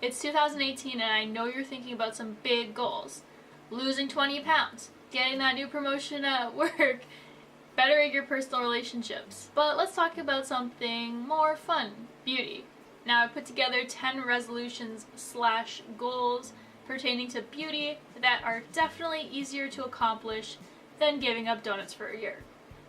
It's 2018 and I know you're thinking about some big goals. Losing 20 pounds, getting that new promotion at work, bettering your personal relationships. But let's talk about something more fun, beauty. Now I put together 10 resolutions / goals pertaining to beauty that are definitely easier to accomplish than giving up donuts for a year.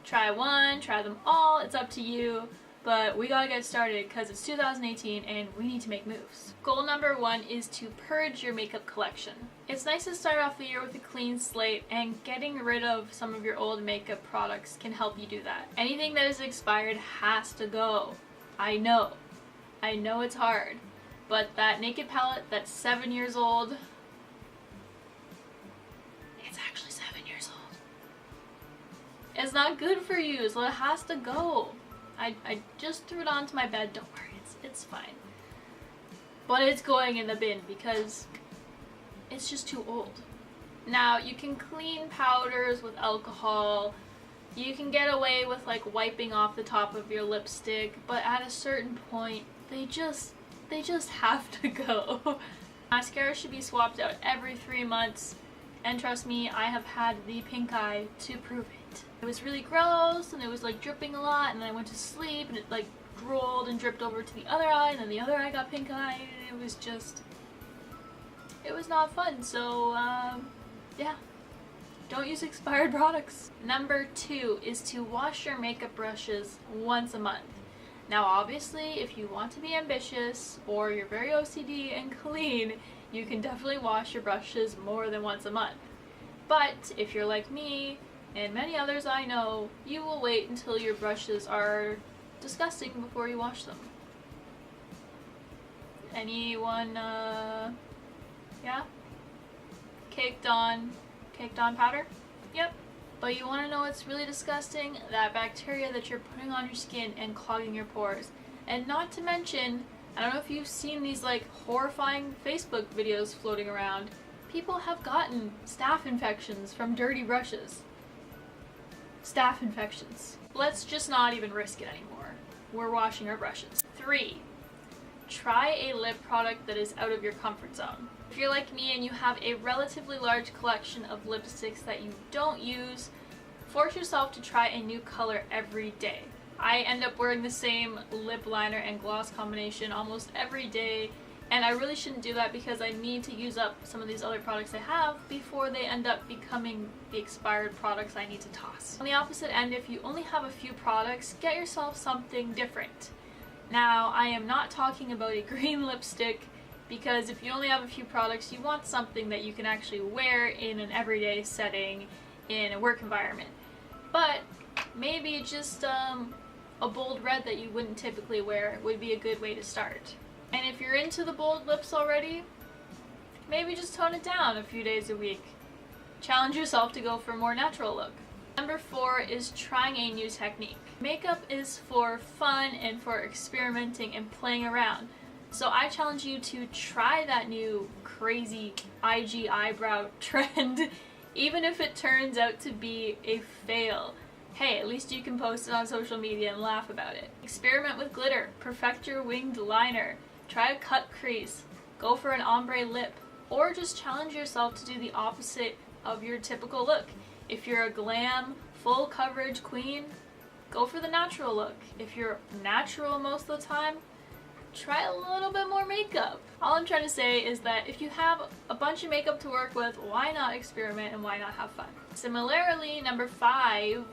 Try one, try them all, it's up to you. But we gotta get started because it's 2018 and we need to make moves. Goal number 1 is to purge your makeup collection. It's nice to start off the year with a clean slate, and getting rid of some of your old makeup products can help you do that. Anything that is expired has to go. I know it's hard, but that Naked palette that's 7 years old, it's actually 7 years old. It's not good for you, so it has to go. I just threw it onto my bed, don't worry, it's fine. But it's going in the bin because it's just too old. Now, you can clean powders with alcohol, you can get away with like wiping off the top of your lipstick, but at a certain point, they just have to go. Mascara should be swapped out every 3 months, and trust me, I have had the pink eye to prove it. It was really gross, and it was like dripping a lot, and then I went to sleep, and it like drooled and dripped over to the other eye, and then the other eye got pink eye, and it was not fun. So, yeah. Don't use expired products. Number 2 is to wash your makeup brushes once a month. Now, obviously, if you want to be ambitious, or you're very OCD and clean, you can definitely wash your brushes more than once a month. But if you're like me, and many others I know, you will wait until your brushes are disgusting before you wash them. Anyone, yeah? Caked on powder? Yep. But you want to know what's really disgusting? That bacteria that you're putting on your skin and clogging your pores. And not to mention, I don't know if you've seen these like horrifying Facebook videos floating around. People have gotten staph infections from dirty brushes. Staph infections. Let's just not even risk it anymore. We're washing our brushes. 3. Try a lip product that is out of your comfort zone. If you're like me and you have a relatively large collection of lipsticks that you don't use, force yourself to try a new color every day. I end up wearing the same lip liner and gloss combination almost every day, and I really shouldn't do that because I need to use up some of these other products I have before they end up becoming the expired products I need to toss. On the opposite end, if you only have a few products, get yourself something different. Now, I am not talking about a green lipstick, because if you only have a few products, you want something that you can actually wear in an everyday setting in a work environment. But maybe just a bold red that you wouldn't typically wear would be a good way to start. And if you're into the bold lips already, maybe just tone it down a few days a week. Challenge yourself to go for a more natural look. Number 4 is trying a new technique. Makeup is for fun and for experimenting and playing around. So I challenge you to try that new crazy IG eyebrow trend, even if it turns out to be a fail. Hey, at least you can post it on social media and laugh about it. Experiment with glitter, perfect your winged liner, try a cut crease, go for an ombre lip, or just challenge yourself to do the opposite of your typical look. If you're a glam, full coverage queen, go for the natural look. If you're natural most of the time, try a little bit more makeup. All I'm trying to say is that if you have a bunch of makeup to work with, why not experiment and why not have fun? Similarly, number 5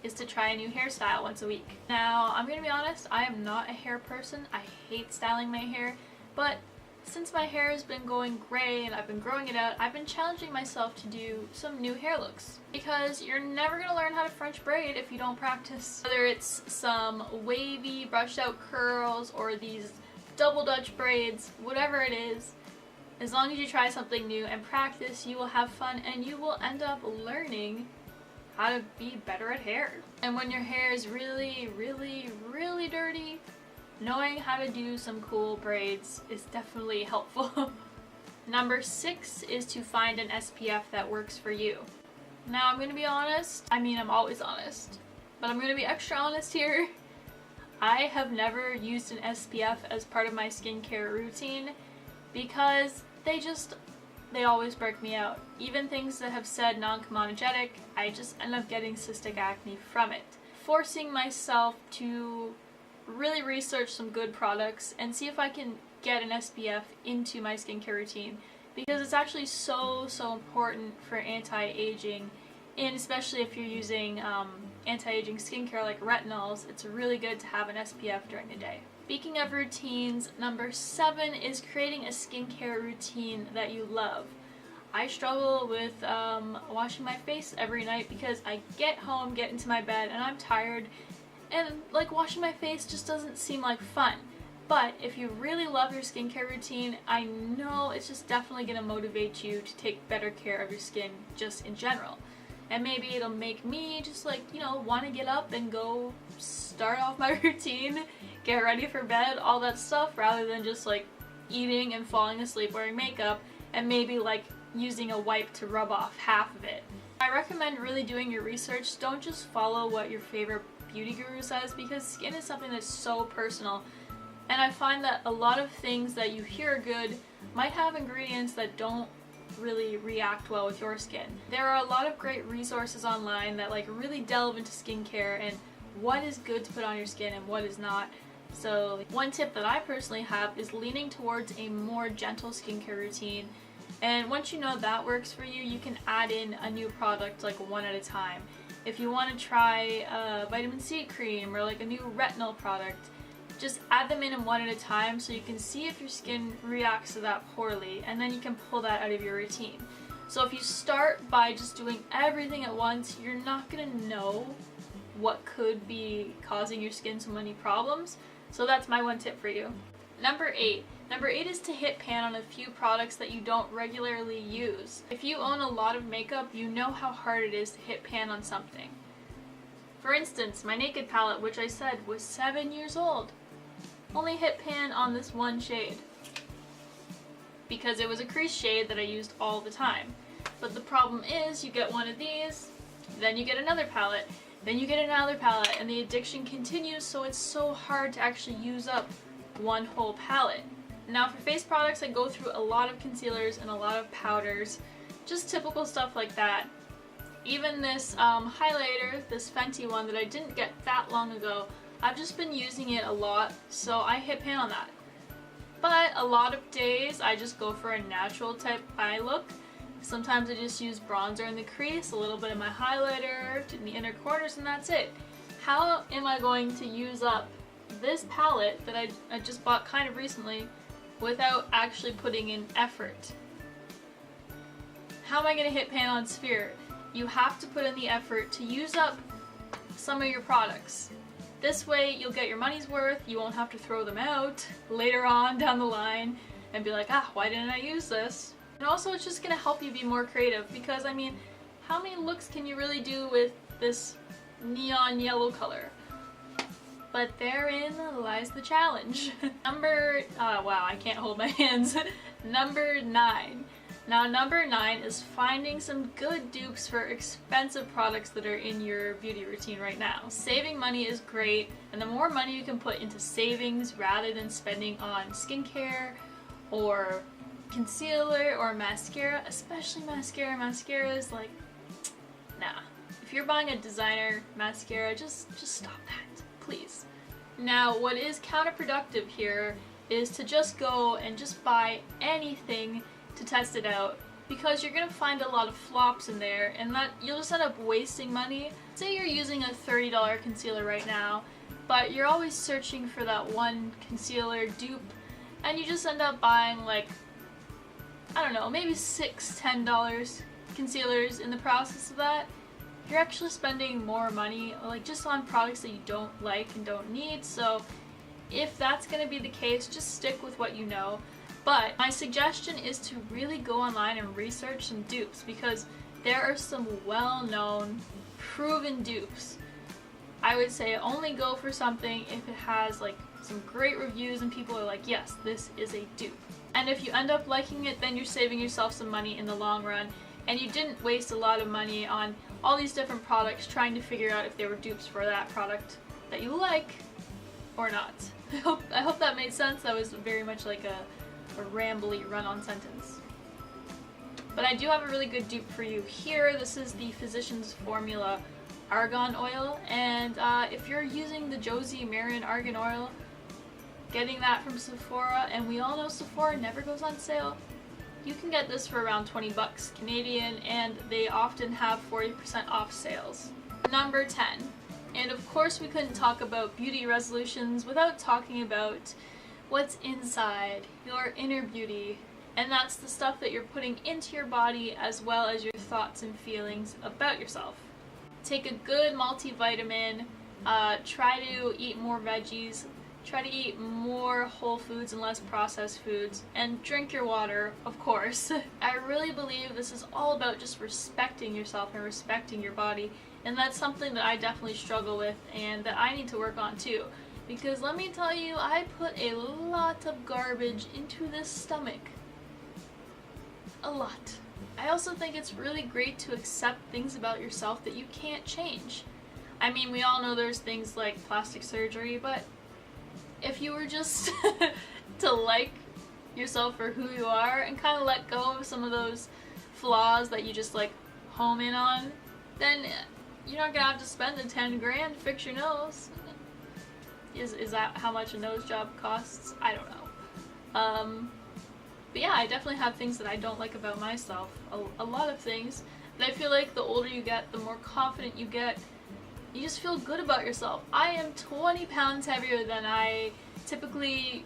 is to try a new hairstyle once a week. Now, I'm gonna be honest, I am not a hair person. I hate styling my hair, but since my hair has been going gray and I've been growing it out, I've been challenging myself to do some new hair looks. Because you're never gonna learn how to French braid if you don't practice. Whether it's some wavy, brushed out curls or these double Dutch braids, whatever it is, as long as you try something new and practice, you will have fun and you will end up learning how to be better at hair. And when your hair is really, really, really dirty, knowing how to do some cool braids is definitely helpful. Number 6 is to find an SPF that works for you. Now, I'm gonna be honest. I mean, I'm always honest, but I'm gonna be extra honest here. I have never used an SPF as part of my skincare routine, because they always break me out. Even things that have said non-comedogenic, I just end up getting cystic acne from it. Forcing myself to really research some good products and see if I can get an SPF into my skincare routine, because it's actually so important for anti-aging, and especially if you're using anti-aging skincare like retinols, it's really good to have an SPF during the day. Speaking of routines, number 7 is creating a skincare routine that you love. I struggle with washing my face every night because I get home, get into my bed, and I'm tired, and like washing my face just doesn't seem like fun. But if you really love your skincare routine, I know it's just definitely going to motivate you to take better care of your skin just in general. And maybe it'll make me just like, you know, want to get up and go start off my routine, get ready for bed, all that stuff, rather than just like eating and falling asleep wearing makeup and maybe like using a wipe to rub off half of it. I recommend really doing your research. Don't just follow what your favorite beauty guru says, because skin is something that's so personal. And I find that a lot of things that you hear are good might have ingredients that don't really react well with your skin. There are a lot of great resources online that like really delve into skincare and what is good to put on your skin and what is not. So one tip that I personally have is leaning towards a more gentle skincare routine. And once you know that works for you, you can add in a new product like one at a time. If you want to try a vitamin C cream or like a new retinol product, just add them in one at a time so you can see if your skin reacts to that poorly, and then you can pull that out of your routine. So if you start by just doing everything at once, you're not going to know what could be causing your skin so many problems. So that's my one tip for you. Number 8. Number 8 is to hit pan on a few products that you don't regularly use. If you own a lot of makeup, you know how hard it is to hit pan on something. For instance, my Naked palette, which I said was 7 years old, only hit pan on this one shade because it was a crease shade that I used all the time. But the problem is, you get one of these, then you get another palette, then you get another palette, and the addiction continues, so it's so hard to actually use up one whole palette. Now for face products, I go through a lot of concealers and a lot of powders, just typical stuff like that. Even this highlighter, this Fenty one that I didn't get that long ago, I've just been using it a lot, so I hit pan on that. But a lot of days I just go for a natural type eye look. Sometimes I just use bronzer in the crease, a little bit of my highlighter in the inner corners, and that's it. How am I going to use up this palette that I just bought kind of recently without actually putting in effort? How am I going to hit pan on Sphere? You have to put in the effort to use up some of your products. This way you'll get your money's worth, you won't have to throw them out later on down the line and be like, why didn't I use this? And also it's just going to help you be more creative, because I mean, how many looks can you really do with this neon yellow color? But therein lies the challenge. Wow, I can't hold my hands. Number 9. Now number 9 is finding some good dupes for expensive products that are in your beauty routine right now. Saving money is great, and the more money you can put into savings rather than spending on skincare or concealer or mascara, especially mascara is like, nah. If you're buying a designer mascara, just stop that, please. Now what is counterproductive here is to just go and just buy anything to test it out, because you're gonna find a lot of flops in there, and that you'll just end up wasting money. Say you're using a $30 concealer right now, but you're always searching for that one concealer dupe, and you just end up buying like, I don't know, maybe $6-10 concealers in the process of that. You're actually spending more money like just on products that you don't like and don't need. So if that's gonna be the case, just stick with what you know. But my suggestion is to really go online and research some dupes, because there are some well-known, proven dupes. I would say only go for something if it has like some great reviews and people are like, yes, this is a dupe. And if you end up liking it, then you're saving yourself some money in the long run, and you didn't waste a lot of money on all these different products trying to figure out if they were dupes for that product that you like or not. I hope that made sense. That was very much like a a rambly run-on sentence. But I do have a really good dupe for you here. This is the Physicians Formula Argan Oil, and if you're using the Josie Marin Argan Oil, getting that from Sephora, and we all know Sephora never goes on sale, you can get this for around 20 bucks Canadian, and they often have 40% off sales. Number 10. And of course we couldn't talk about beauty resolutions without talking about what's inside, your inner beauty. And that's the stuff that you're putting into your body as well as your thoughts and feelings about yourself. Take a good multivitamin, try to eat more veggies, try to eat more whole foods and less processed foods, and drink your water, of course. I really believe this is all about just respecting yourself and respecting your body, and that's something that I definitely struggle with and that I need to work on too. Because let me tell you, I put a lot of garbage into this stomach. A lot. I also think it's really great to accept things about yourself that you can't change. I mean, we all know there's things like plastic surgery, but if you were just to like yourself for who you are and kind of let go of some of those flaws that you just like home in on, then you're not gonna have to spend the 10 grand to fix your nose. Is that how much a nose job costs? I don't know. But yeah, I definitely have things that I don't like about myself. A lot of things. And I feel like the older you get, the more confident you get. You just feel good about yourself. I am 20 pounds heavier than I typically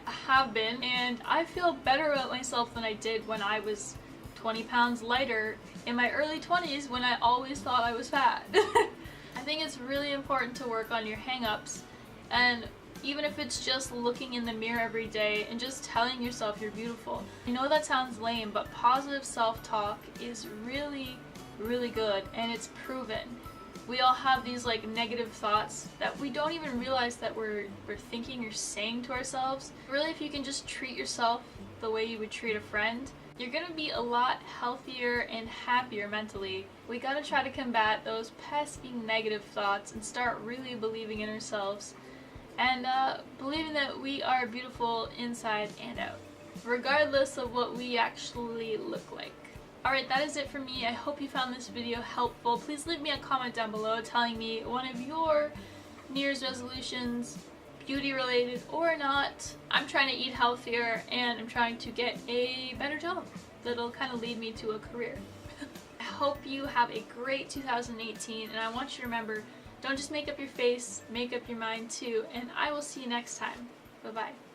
have been, and I feel better about myself than I did when I was 20 pounds lighter in my early 20s when I always thought I was fat. I think it's really important to work on your hang-ups, and even if it's just looking in the mirror every day and just telling yourself you're beautiful. I know that sounds lame, but positive self-talk is really, really good, and it's proven. We all have these like negative thoughts that we don't even realize that we're thinking or saying to ourselves. Really, if you can just treat yourself the way you would treat a friend, you're gonna be a lot healthier and happier mentally. We gotta try to combat those pesky negative thoughts and start really believing in ourselves and believing that we are beautiful inside and out, regardless of what we actually look like. Alright, that is it for me. I hope you found this video helpful. Please leave me a comment down below telling me one of your New Year's resolutions, beauty related or not. I'm trying to eat healthier and I'm trying to get a better job that'll kind of lead me to a career. I hope you have a great 2018, and I want you to remember, don't just make up your face, make up your mind too, and I will see you next time. Bye-bye.